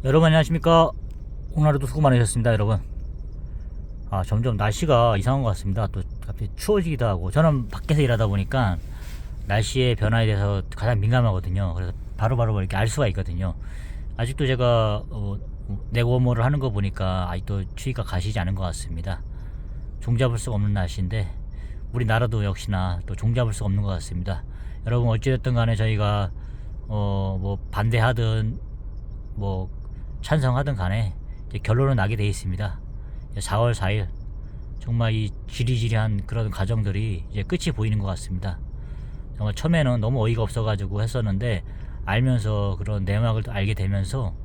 여러분 안녕하십니까. 오늘도 수고 많으셨습니다 여러분. 점점 날씨가 이상한 것 같습니다. 또 갑자기 추워지기도 하고, 저는 밖에서 일하다 보니까 날씨의 변화에 대해서 가장 민감하거든요. 그래서 바로바로 이렇게 알 수가 있거든요. 아직도 제가 내고모를 하는 거 보니까 아직도 추위가 가시지 않은 것 같습니다. 종잡을 수가 없는 날씨인데 우리나라도 역시나 또 종잡을 수가 없는 것 같습니다. 여러분 어찌됐든 간에 저희가 뭐 반대하든 뭐 찬성하든 간에 이제 결론은 나게 돼 있습니다. 4월 4일 정말 이 지리지리한 그런 과정들이 이제 끝이 보이는 것 같습니다. 정말 처음에는 너무 어이가 없어가지고 했었는데, 알면서 그런 내막을 알게 되면서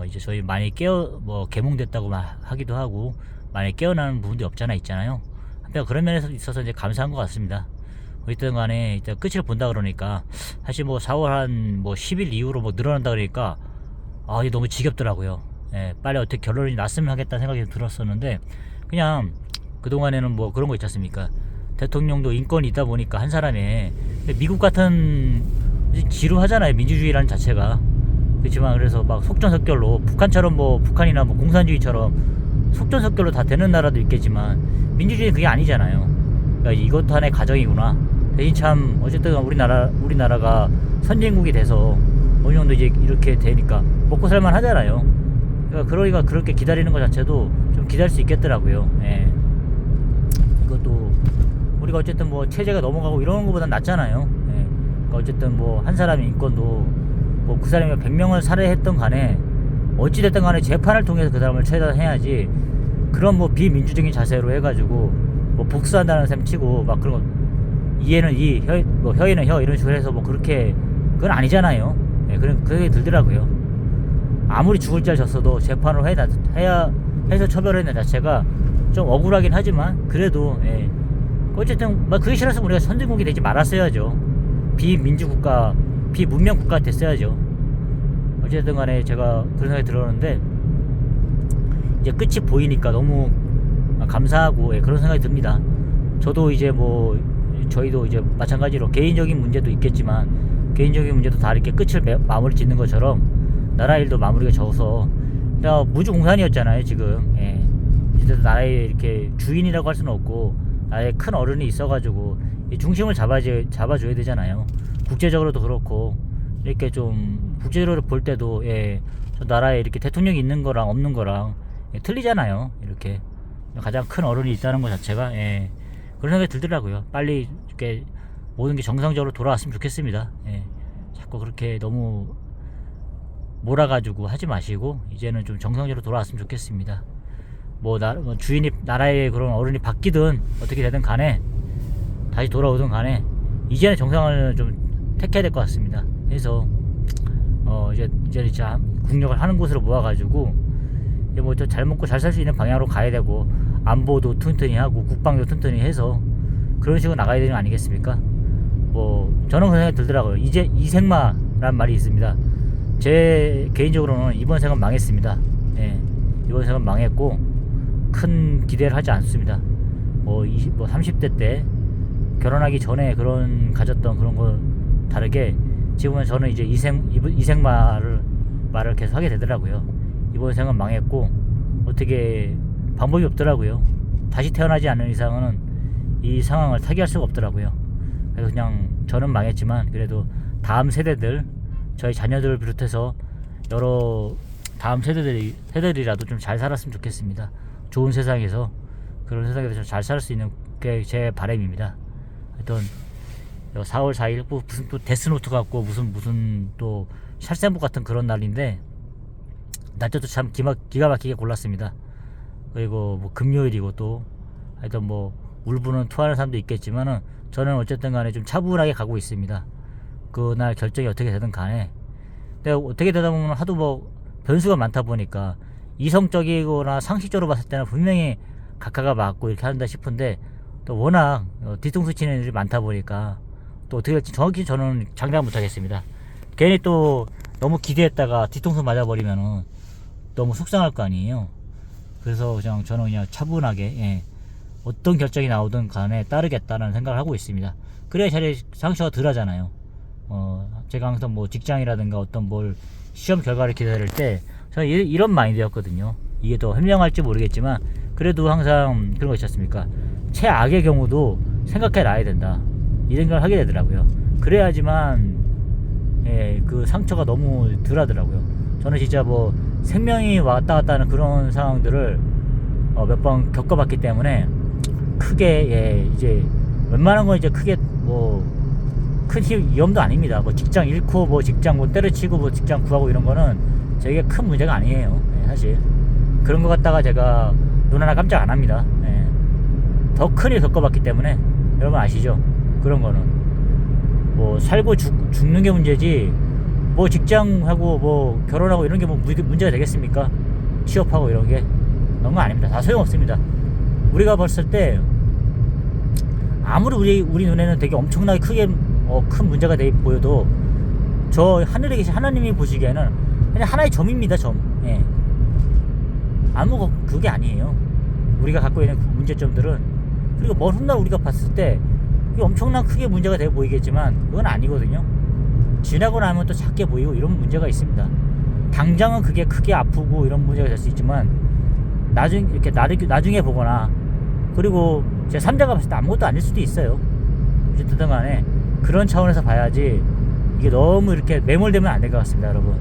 이제 저희 많이 개몽됐다고 하기도 하고, 많이 깨어나는 부분도 없잖아 있잖아요. 한편 그런 면에서 있어서 이제 감사한 것 같습니다. 어쨌든 간에 일단 끝을 본다 그러니까, 사실 뭐 4월 한 10일 이후로 늘어난다 그러니까 이게 너무 지겹더라고요. 빨리 어떻게 결론이 났으면 하겠다는 생각이 들었었는데, 그냥 그동안에는 뭐 그런 거 있지 않습니까? 대통령도 인권이 있다 보니까 한 사람의, 미국 같은 지루하잖아요 민주주의라는 자체가. 그렇지만 그래서 막 속전속결로 북한처럼 북한이나 공산주의처럼 속전속결로 다 되는 나라도 있겠지만, 민주주의는 그게 아니잖아요. 그러니까 이것도 하나의 과정이구나. 대신 참 어쨌든 우리나라가 선진국이 돼서 어느 정도 이제 이렇게 되니까 먹고 살만 하잖아요. 그러니까 그렇게 기다리는 것 자체도 좀 기다릴 수 있겠더라고요. 이것도 우리가 어쨌든 체제가 넘어가고 이러는 것보단 낫잖아요. 그러니까 어쨌든 한 사람의 인권도 그 사람이 100명을 살해했던 간에 어찌됐든 간에 재판을 통해서 그 사람을 처단해야지, 그런 비민주적인 자세로 해가지고 복수한다는 셈 치고 막 그런 거, 이에는 이, 혀에는 혀 이런 식으로 해서 그렇게, 그건 아니잖아요. 그게 들더라고요. 아무리 죽을 짤 졌어도 재판을 해서 처벌하는 자체가 좀 억울하긴 하지만, 그래도 어쨌든 그게 싫어서 우리가 선진국이 되지 말았어야죠. 비민주국가, 비문명국가 됐어야죠. 어쨌든 간에 제가 그런 생각이 들었는데, 이제 끝이 보이니까 너무 감사하고 그런 생각이 듭니다. 저도 이제 저희도 이제 마찬가지로 개인적인 문제도 있겠지만, 개인적인 문제도 다 이렇게 끝을 마무리 짓는 것처럼 나라 일도 마무리가 져서, 무주공산이었잖아요 지금. 이제 나라의 이렇게 주인이라고 할 수는 없고, 나라의 큰 어른이 있어가지고 이 중심을 잡아줘야 되잖아요. 국제적으로도 그렇고, 이렇게 좀 국제적으로 볼 때도 저 나라에 이렇게 대통령이 있는 거랑 없는 거랑 틀리잖아요. 이렇게 가장 큰 어른이 있다는 것 자체가 그런 생각이 들더라고요. 빨리 이렇게 모든 게 정상적으로 돌아왔으면 좋겠습니다. 자꾸 그렇게 너무 몰아가지고 하지 마시고, 이제는 좀 정상적으로 돌아왔으면 좋겠습니다. 주인이, 나라의 그런 어른이 바뀌든 어떻게 되든 간에, 다시 돌아오든 간에, 이제는 정상을 좀 택해야 될 것 같습니다. 그래서 이제 진짜 국력을 하는 곳으로 모아가지고 이제 잘 먹고 잘 살 수 있는 방향으로 가야 되고, 안보도 튼튼히 하고 국방도 튼튼히 해서 그런 식으로 나가야 되는 거 아니겠습니까? 저는 그런 생각이 들더라고요. 이제 이생마라는 말이 있습니다. 제 개인적으로는 이번 생은 망했습니다. 이번 생은 망했고 큰 기대를 하지 않습니다. 30대 때 결혼하기 전에 가졌던 그런 거 다르게, 지금은 저는 이제 말을 계속 하게 되더라고요. 이번 생은 망했고 어떻게 방법이 없더라고요. 다시 태어나지 않는 이상은 이 상황을 타개할 수가 없더라고요. 그래서 그냥 저는 망했지만, 그래도 다음 세대들, 저희 자녀들을 비롯해서 여러 다음 세대들이라도 좀 잘 살았으면 좋겠습니다. 좋은 세상에서, 그런 세상에서 좀 잘 살 수 있는 게 제 바람입니다. 하여튼 4월 4일 무슨 또 데스노트 같고 무슨 또 샬센북 같은 그런 날인데, 날짜도 참 기가 막히게 골랐습니다. 그리고 금요일이고, 또 하여튼 울부는 토하는 사람도 있겠지만은, 저는 어쨌든 간에 좀 차분하게 가고 있습니다. 그날 결정이 어떻게 되든 간에. 근데 어떻게 되다 보면 하도 변수가 많다 보니까, 이성적이거나 상식적으로 봤을 때는 분명히 각하가 맞고 이렇게 한다 싶은데, 또 워낙 뒤통수 치는 일이 많다 보니까 또 어떻게 될지 정확히 저는 장담 못 하겠습니다. 괜히 또 너무 기대했다가 뒤통수 맞아버리면은 너무 속상할 거 아니에요. 그래서 저는 그냥 차분하게 어떤 결정이 나오든 간에 따르겠다는 생각을 하고 있습니다. 그래야 자리 상처가 덜 하잖아요. 제가 항상 직장이라든가 어떤 시험 결과를 기다릴 때 저는 이런 마인드였거든요. 이게 더 현명할지 모르겠지만 그래도 항상 그런 거 있지 않습니까? 최악의 경우도 생각해 놔야 된다, 이 생각을 하게 되더라고요. 그래야지만 그 상처가 너무 덜하더라고요. 저는 진짜 뭐 생명이 왔다 갔다 하는 그런 상황들을 몇 번 겪어봤기 때문에 크게 이제 웬만한 건 이제 크게 뭐 큰 위험도 아닙니다. 뭐 직장 잃고 뭐 직장 뭐 때려치고 뭐 직장 구하고 이런 거는 되게 큰 문제가 아니에요. 사실 그런 거 갖다가 제가 눈 하나 깜짝 안 합니다. 더 큰 일 겪어봤기 때문에. 여러분 아시죠? 그런 거는 뭐 살고 죽는 게 문제지 뭐 직장하고 뭐 결혼하고 이런 게 뭐 문제가 되겠습니까? 취업하고 이런 게 그런 거 아닙니다. 다 소용없습니다. 우리가 봤을 때 아무리 우리 눈에는 되게 엄청나게 크게 큰 문제가 돼 보여도 저 하늘에 계신 하나님이 보시기에는 그냥 하나의 점입니다. 점. 아무 그게 아니에요. 우리가 갖고 있는 그 문제점들은. 그리고 먼 훗날 우리가 봤을 때 그게 엄청난 크게 문제가 돼 보이겠지만 그건 아니거든요. 지나고 나면 또 작게 보이고 이런 문제가 있습니다. 당장은 그게 크게 아프고 이런 문제가 될 수 있지만 나중에 보거나, 그리고 제 3자가 봤을 때 아무것도 아닐 수도 있어요. 어쨌든 간에 그런 차원에서 봐야지 이게 너무 이렇게 매몰되면 안 될 것 같습니다. 여러분,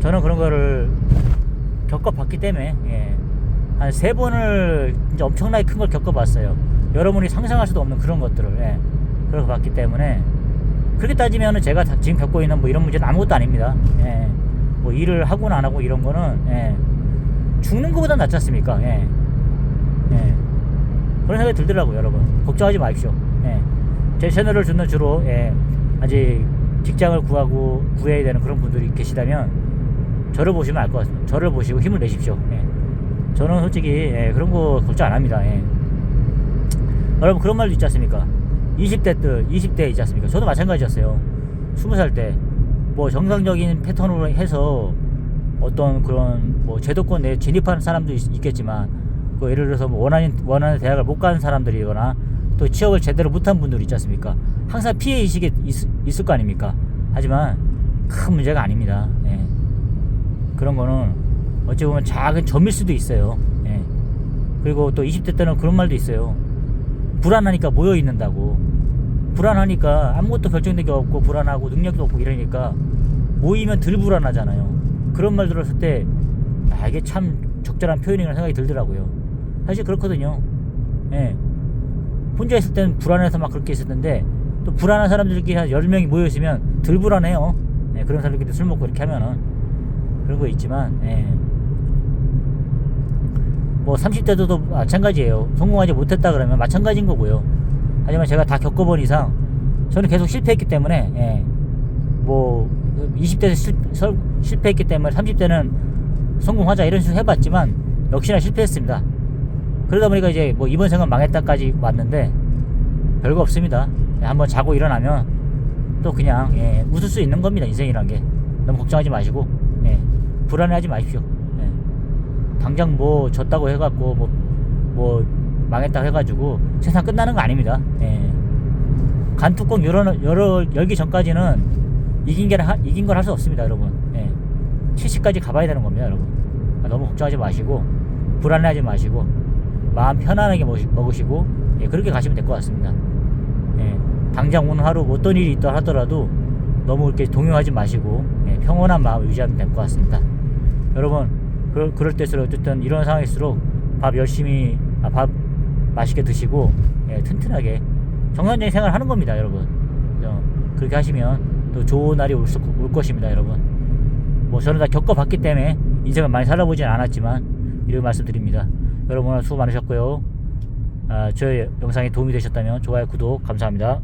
저는 그런 거를 겪어봤기 때문에 한 3번을 진짜 엄청나게 큰 걸 겪어봤어요. 여러분이 상상할 수도 없는 그런 것들을 그렇게 봤기 때문에, 그렇게 따지면은 제가 지금 겪고 있는 뭐 이런 문제는 아무것도 아닙니다. 뭐 일을 하고나 안 하고 이런 거는 죽는 것보다 낫지 않습니까? 그런 생각이 들더라고요. 여러분 걱정하지 마십시오. 제 채널을 듣는 주로 아직 직장을 구해야 되는 그런 분들이 계시다면 저를 보시면 알 것 같습니다. 저를 보시고 힘을 내십시오. 저는 솔직히 그런 거 걱정 안 합니다. 여러분 그런 말도 있지 않습니까? 20대 있지 않습니까? 저도 마찬가지였어요. 20살 때 뭐 정상적인 패턴으로 해서 어떤 그런 뭐 제도권 내에 진입하는 사람도 있겠지만, 그 예를 들어서 뭐 원하는 대학을 못 가는 사람들이거나 또 취업을 제대로 못한 분들 있지 않습니까? 항상 피해 의식이 있을 거 아닙니까? 하지만 큰 문제가 아닙니다. 그런 거는 어찌 보면 작은 점일 수도 있어요. 그리고 또 20대 때는 그런 말도 있어요. 불안하니까 모여 있는다고. 불안하니까 아무것도 결정된 게 없고 불안하고 능력도 없고 이러니까 모이면 덜 불안하잖아요. 그런 말 들었을 때 이게 참 적절한 표현이라는 생각이 들더라고요. 사실 그렇거든요. 혼자 있을 때는 불안해서 막 그렇게 있었는데, 또 불안한 사람들끼리 한 10명이 모여있으면 덜 불안해요. 그런 사람들끼리 술 먹고 이렇게 하면은. 그런 거 있지만 뭐 30대도 마찬가지예요. 성공하지 못했다 그러면 마찬가지인 거고요. 하지만 제가 다 겪어본 이상 저는 계속 실패했기 때문에 뭐 20대에서 실패했기 때문에 30대는 성공하자 이런 식으로 해봤지만 역시나 실패했습니다. 그러다 보니까 이제 뭐 이번 생은 망했다까지 왔는데 별거 없습니다. 한번 자고 일어나면 또 그냥 웃을 수 있는 겁니다. 인생이란 게. 너무 걱정하지 마시고 불안해하지 마십시오. 당장 뭐 졌다고 해갖고 뭐 망했다고 해가지고 세상 끝나는 거 아닙니다. 간뚜껑 열기 전까지는 이긴 걸 할 수 없습니다, 여러분. 70까지 가봐야 되는 겁니다, 여러분. 너무 걱정하지 마시고 불안해하지 마시고 마음 편안하게 먹으시고 그렇게 가시면 될 것 같습니다. 당장 오늘 하루 어떤 일이 있다 하더라도 너무 이렇게 동요하지 마시고 평온한 마음 유지하면 될 것 같습니다. 여러분 그럴 때일수록 어쨌든 이런 상황일수록 밥 맛있게 드시고 튼튼하게 정상적인 생활을 하는 겁니다, 여러분. 그렇게 하시면 또 좋은 날이 올 것입니다, 여러분. 뭐 저는 다 겪어봤기 때문에 인생을 많이 살아보진 않았지만 이런 말씀드립니다. 여러분 오늘 수고 많으셨고요. 저의 영상이 도움이 되셨다면 좋아요, 구독 감사합니다.